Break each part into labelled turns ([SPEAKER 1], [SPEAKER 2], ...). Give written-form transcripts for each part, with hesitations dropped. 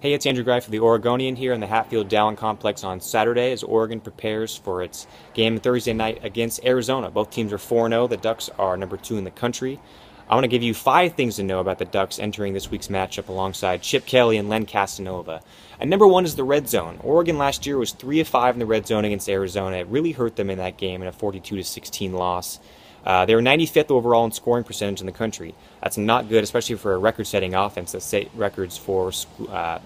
[SPEAKER 1] Hey, it's Andrew Greif for the Oregonian here in the Hatfield-Dowling Complex on Saturday as Oregon prepares for its game Thursday night against Arizona. Both teams are 4-0. The Ducks are number 2 in the country. I want to give you 5 things to know about the Ducks entering this week's matchup alongside Chip Kelly and Len Casanova. And number 1 is the red zone. Oregon last year was 3 of 5 in the red zone against Arizona. It really hurt them in that game in a 42-16 loss. They were 95th overall in scoring percentage in the country. That's not good, especially for a record-setting offense that set records for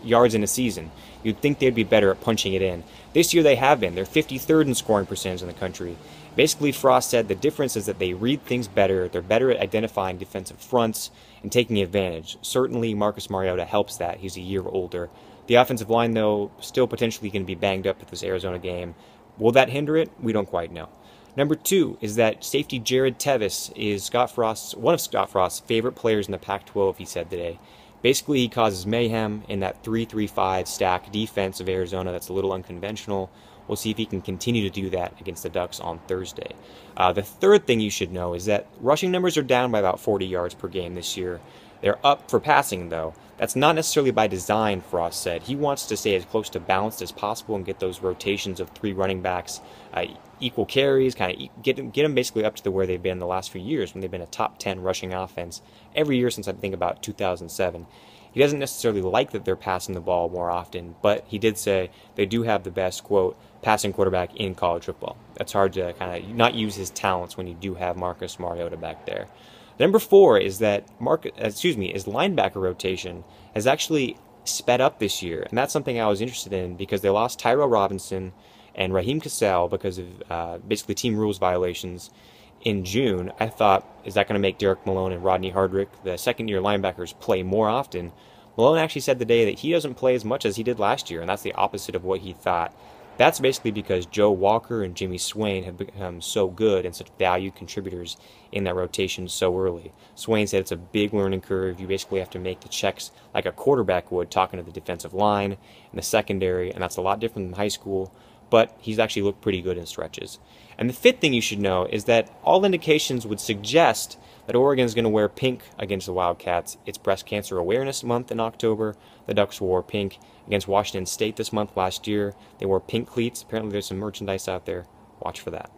[SPEAKER 1] yards in a season. You'd think they'd be better at punching it in. This year they have been. They're 53rd in scoring percentage in the country. Basically, Frost said the difference is that they read things better. They're better at identifying defensive fronts and taking advantage. Certainly, Marcus Mariota helps that. He's a year older. The offensive line, though, still potentially going to be banged up at this Arizona game. Will that hinder it? We don't quite know. Number 2 is that safety Jared Tevis is one of Scott Frost's favorite players in the Pac-12, he said today. Basically, he causes mayhem in that 3-3-5 stack defense of Arizona that's a little unconventional. We'll see if he can continue to do that against the Ducks on Thursday. The third thing you should know is that rushing numbers are down by about 40 yards per game this year. They're up for passing, though. That's not necessarily by design, Frost said. He wants to stay as close to balanced as possible and get those rotations of 3 running backs, equal carries, kind of get them basically up to where they've been the last few years when they've been a top 10 rushing offense every year since I think about 2007. He doesn't necessarily like that they're passing the ball more often, but he did say they do have the best, quote, passing quarterback in college football. That's hard to kind of not use his talents when you do have Marcus Mariota back there. Number 4 is that his linebacker rotation has actually sped up this year, and that's something I was interested in because they lost Tyrell Robinson and Raheem Cassell because of basically team rules violations in June. I thought, is that going to make Derek Malone and Rodney Hardrick, the second-year linebackers, play more often? Malone actually said today that he doesn't play as much as he did last year, and that's the opposite of what he thought. That's basically because Joe Walker and Jimmy Swain have become so good and such valued contributors in that rotation so early. Swain said it's a big learning curve. You basically have to make the checks like a quarterback would, talking to the defensive line and the secondary, and that's a lot different than high school, but he's actually looked pretty good in stretches. And the 5th thing you should know is that all indications would suggest that Oregon is going to wear pink against the Wildcats. It's Breast Cancer Awareness Month in October. The Ducks wore pink against Washington State this month last year. They wore pink cleats. Apparently there's some merchandise out there. Watch for that.